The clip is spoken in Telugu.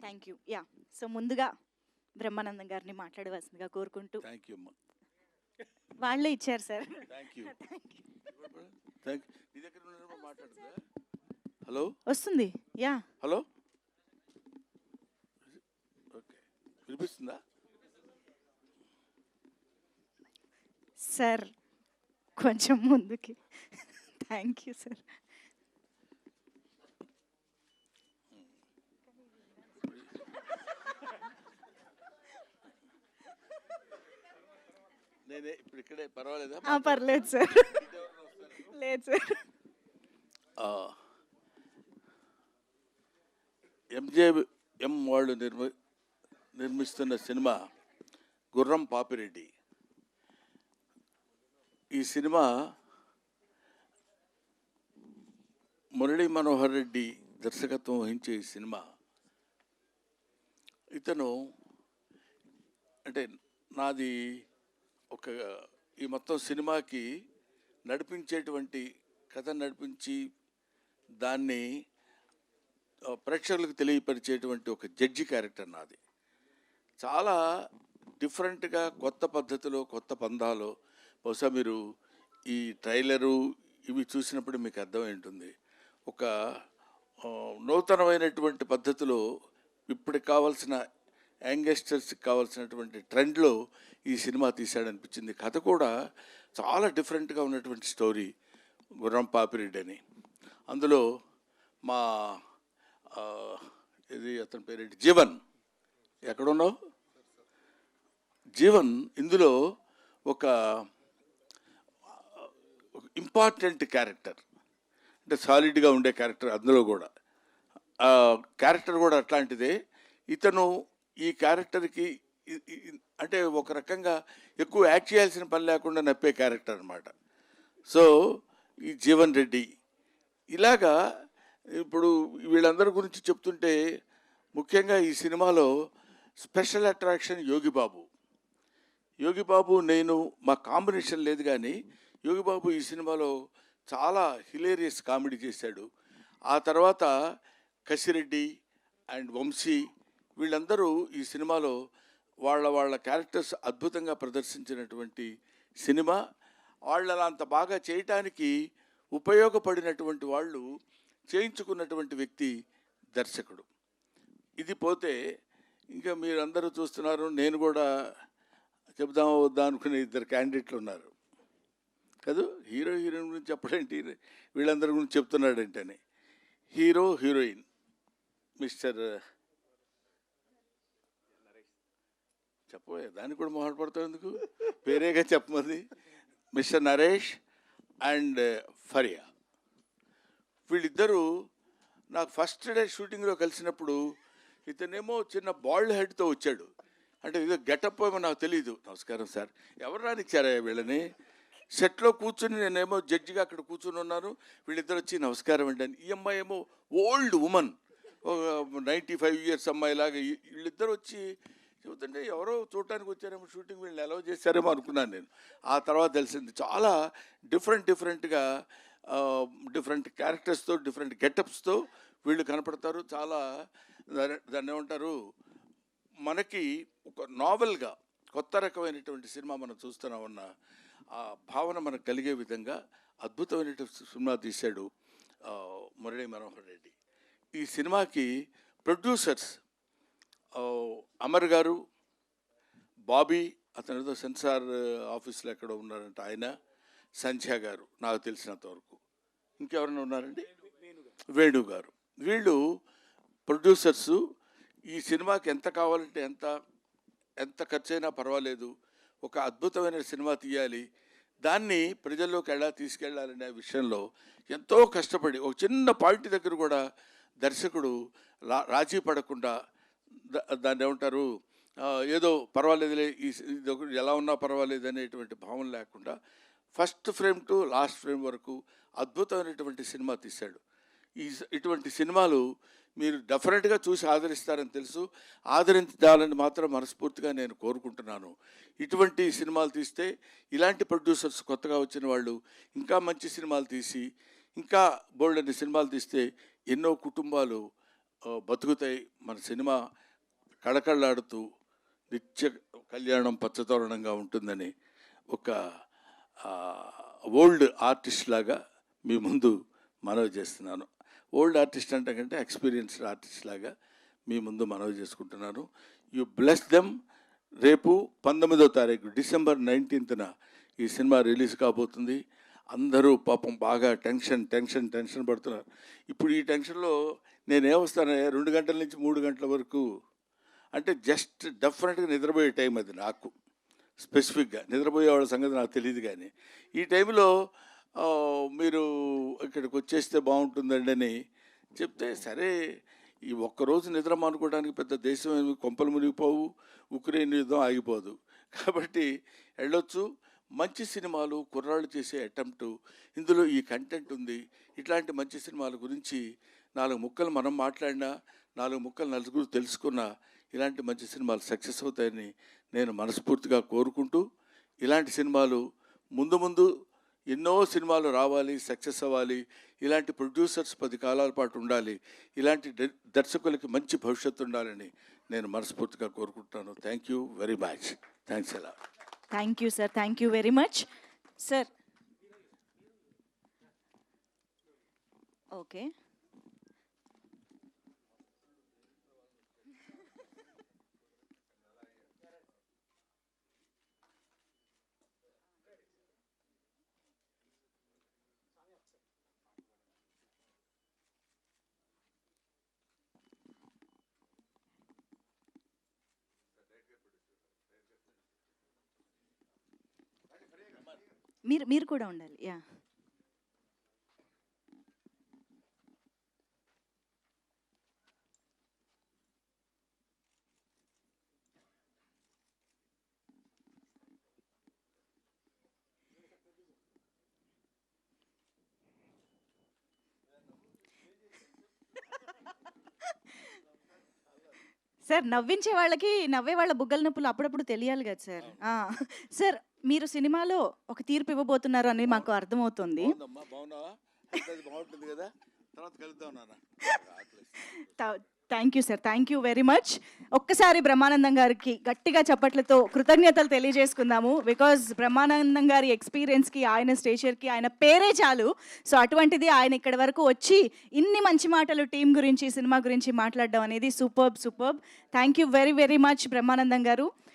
Thank you. యా, సో ముందుగా బ్రహ్మానందం గారిని మాట్లాడవలసిందిగా కోరుకుంటూ. థ్యాంక్ యూ అమ్మా. వాళ్ళే ఇచ్చారు సార్. Thank you. థ్యాంక్ నీ దగ్గర ఉన్నప్పుడు మాట్లాడుతుందా? హలో వస్తుంది. యా, హలో, ఓకే, వినిపిస్తుందా? సార్ కొంచెం ముందుకి. Thank you sir. నేనే ఇప్పుడు ఇక్కడే, పర్వాలేదా? పర్లేదు సార్. లేదు సార్. ఎంజేఎం వాళ్ళు నిర్మిస్తున్న సినిమా గుర్రం పాపిరెడ్డి. ఈ సినిమా మురళీ మనోహర్ రెడ్డి దర్శకత్వం వహించే ఈ సినిమా, ఇతను అంటే నాది ఒక ఈ మొత్తం సినిమాకి నడిపించేటువంటి కథ నడిపించి దాన్ని ప్రేక్షకులకు తెలియపరిచేటువంటి ఒక జడ్జి క్యారెక్టర్ నాది. చాలా డిఫరెంట్గా, కొత్త పద్ధతిలో, కొత్త పందాలో. బహుశా మీరు ఈ ట్రైలరు ఇవి చూసినప్పుడు మీకు అర్థమై ఉంటుంది. ఒక నూతనమైనటువంటి పద్ధతిలో ఇప్పటికి కావాల్సిన యంగస్టర్స్కి కావాల్సినటువంటి ట్రెండ్లో ఈ సినిమా తీశాడనిపించింది. కథ కూడా చాలా డిఫరెంట్గా ఉన్నటువంటి స్టోరీ, గుర్రం పాపిరెడ్డి అని. అందులో మా ఇది అతని పేరేంటి, జీవన్. ఎక్కడున్నావు జీవన్? ఇందులో ఒక ఇంపార్టెంట్ క్యారెక్టర్, అంటే సాలిడ్గా ఉండే క్యారెక్టర్. అందులో కూడా క్యారెక్టర్ కూడా అట్లాంటిదే. ఇతను ఈ క్యారెక్టర్కి అంటే ఒక రకంగా ఎక్కువ యాక్ట్ చేయాల్సిన పని లేకుండా నప్పే క్యారెక్టర్ అనమాట. సో ఈ జీవన్ రెడ్డి ఇలాగా ఇప్పుడు వీళ్ళందరి గురించి చెప్తుంటే, ముఖ్యంగా ఈ సినిమాలో స్పెషల్ అట్రాక్షన్ యోగిబాబు. యోగిబాబు నేను మా కాంబినేషన్ లేదు, కానీ యోగిబాబు ఈ సినిమాలో చాలా హిలేరియస్ కామెడీ చేశాడు. ఆ తర్వాత కసిరెడ్డి అండ్ వంశీ వీళ్ళందరూ ఈ సినిమాలో వాళ్ళ క్యారెక్టర్స్ అద్భుతంగా ప్రదర్శించినటువంటి సినిమా. వాళ్ళ అంత బాగా చేయటానికి ఉపయోగపడినటువంటి వాళ్ళు, చేయించుకున్నటువంటి వ్యక్తి దర్శకుడు. ఇది పోతే ఇంకా మీరందరూ చూస్తున్నారు, నేను కూడా చెప్దామా వద్దా అనుకునే ఇద్దరు క్యాండిడేట్లు ఉన్నారు కదా. హీరో హీరోయిన్ గురించి చెప్పడేంటి, వీళ్ళందరి గురించి చెప్తున్నాడంటేనే. హీరో హీరోయిన్ మిస్టర్ చెప్పబోయే దానికి కూడా మొహపడతావు ఎందుకు, పేరేగా చెప్పమంది. మిస్టర్ నరేష్ అండ్ ఫరియా, వీళ్ళిద్దరూ నాకు ఫస్ట్ డే షూటింగ్లో కలిసినప్పుడు, ఇతనేమో చిన్న బాల్డ్ హెడ్తో వచ్చాడు. అంటే ఇదో గెటప్ ఏమో నాకు తెలియదు. నమస్కారం సార్, ఎవరు రానిచ్చారా వీళ్ళని? సెట్లో కూర్చుని నేనేమో జడ్జిగా అక్కడ కూర్చుని ఉన్నాను, వీళ్ళిద్దరు వచ్చి నమస్కారం అండి అని. ఈ అమ్మాయి ఏమో ఓల్డ్ ఉమన్, 95 years అమ్మాయిలాగా. వీళ్ళిద్దరు వచ్చి చెబుతుంటే ఎవరో చూడటానికి వచ్చారేమో, షూటింగ్ వీళ్ళని అలౌ చేశారేమో అనుకున్నాను నేను. ఆ తర్వాత తెలిసింది చాలా డిఫరెంట్గా డిఫరెంట్ క్యారెక్టర్స్తో, డిఫరెంట్ గెటప్స్తో వీళ్ళు కనపడతారు. చాలా దాన్ని ఏమంటారు, మనకి ఒక నావెల్గా కొత్త రకమైనటువంటి సినిమా మనం చూస్తున్నామన్న ఆ భావన మనకు కలిగే విధంగా అద్భుతమైనటువంటి సినిమా తీశాడు మురళీ మనోహర్ రెడ్డి. ఈ సినిమాకి ప్రొడ్యూసర్స్ అమర్ గారు, బాబీ, అతను ఏదో సెన్సార్ ఆఫీస్లో ఎక్కడ ఉన్నారంట ఆయన, సంధ్య గారు నాకు తెలిసినంత వరకు. ఇంకెవరైనా ఉన్నారండి? వేణు గారు. వీళ్ళు ప్రొడ్యూసర్సు. ఈ సినిమాకి ఎంత కావాలంటే ఎంత ఖర్చైనా పర్వాలేదు, ఒక అద్భుతమైన సినిమా తీయాలి, దాన్ని ప్రజల్లోకి ఎలా తీసుకెళ్లాలనే విషయంలో ఎంతో కష్టపడి, ఒక చిన్న పాయింట్ దగ్గర కూడా దర్శకుడు రాజీ పడకుండా, దాన్ని ఏమంటారు, ఏదో పర్వాలేదులే, ఇది ఎలా ఉన్నా పర్వాలేదు అనేటువంటి భావన లేకుండా first frame to last frame వరకు అద్భుతమైనటువంటి సినిమా తీశాడు. ఇటువంటి సినిమాలు మీరు డెఫినెట్గా చూసి ఆదరిస్తారని తెలుసు. ఆదరించాలని మాత్రం మనస్ఫూర్తిగా నేను కోరుకుంటున్నాను. ఇటువంటి సినిమాలు తీస్తే, ఇలాంటి ప్రొడ్యూసర్స్ కొత్తగా వచ్చిన వాళ్ళు ఇంకా మంచి సినిమాలు తీసి, ఇంకా బోల్డన్ని సినిమాలు తీస్తే ఎన్నో కుటుంబాలు బతుకుతాయి. మన సినిమా కళకళలాడుతూ నిత్య కళ్యాణం పచ్చతోరణంగా ఉంటుందని ఒక ఓల్డ్ ఆర్టిస్ట్ లాగా మీ ముందు మనవి చేస్తున్నాను. ఓల్డ్ ఆర్టిస్ట్ అంటే కంటే ఎక్స్పీరియన్స్డ్ ఆర్టిస్ట్ లాగా మీ ముందు మనవి చేసుకుంటున్నాను. You bless them. రేపు 19వ తారీఖు డిసెంబర్ 19న ఈ సినిమా రిలీజ్ కాబోతుంది. అందరూ పాపం బాగా టెన్షన్ పడుతున్నారు. ఇప్పుడు ఈ టెన్షన్లో నేనేమొస్తానే 2 గంటల నుంచి 3 గంటల వరకు, అంటే జస్ట్ డెఫినెట్గా నిద్రపోయే టైం అది నాకు. స్పెసిఫిక్గా నిద్రపోయే వాళ్ళ సంగతి నాకు తెలియదు. కానీ ఈ టైంలో మీరు ఇక్కడికి వచ్చేస్తే బాగుంటుందండి అని చెప్తే, సరే ఈ ఒక్కరోజు నిద్ర మానుకోవడానికి పెద్ద దేశం ఏమి కొంపలు మునిగిపోవు, ఉక్రెయిన్ యుద్ధం ఆగిపోదు. కాబట్టి వెళ్ళొచ్చు. మంచి సినిమాలు, కుర్రాళ్ళు చేసే అటెంప్టు, ఇందులో ఈ కంటెంట్ ఉంది. ఇట్లాంటి మంచి సినిమాల గురించి 4 ముక్కలు మనం మాట్లాడినా, 4 ముక్కలు నలుగురు తెలుసుకున్నా ఇలాంటి మంచి సినిమాలు సక్సెస్ అవుతాయని నేను మనస్ఫూర్తిగా కోరుకుంటూ, ఇలాంటి సినిమాలు ముందు ఎన్నో సినిమాలు రావాలి, సక్సెస్ అవ్వాలి. ఇలాంటి ప్రొడ్యూసర్స్ 10 కాలాల పాటు ఉండాలి. ఇలాంటి దర్శకులకి మంచి భవిష్యత్తు ఉండాలని నేను మనస్ఫూర్తిగా కోరుకుంటున్నాను. Thank you very much. Thanks ఎలా. Thank you sir, thank you very much sir. Okay, మీరు కూడా ఉండాలి. యా, సార్ నవ్వించే వాళ్ళకి నవ్వే వాళ్ళ బుగ్గల నొప్పులు అప్పుడప్పుడు తెలియాలి కదా సార్. సార్ మీరు సినిమాలో ఒక తీర్పు ఇవ్వబోతున్నారు అని మాకు అర్థమవుతుంది. బాగుంటుంది కదా, తర్వాత కలుద్దాం నాన్న. Thank you sir, thank you very much. ఒక్కసారి బ్రహ్మానందం గారికి గట్టిగా చప్పట్లతో కృతజ్ఞతలు తెలియజేసుకుందాము. బికాజ్ బ్రహ్మానందం గారి ఎక్స్పీరియన్స్కి, ఆయన స్టేచర్కి ఆయన పేరే చాలు. సో అటువంటిది ఆయన ఇక్కడి వరకు వచ్చి ఇన్ని మంచి మాటలు టీం గురించి, సినిమా గురించి మాట్లాడడం అనేది superb. Thank you very much Brahmanandam గారు.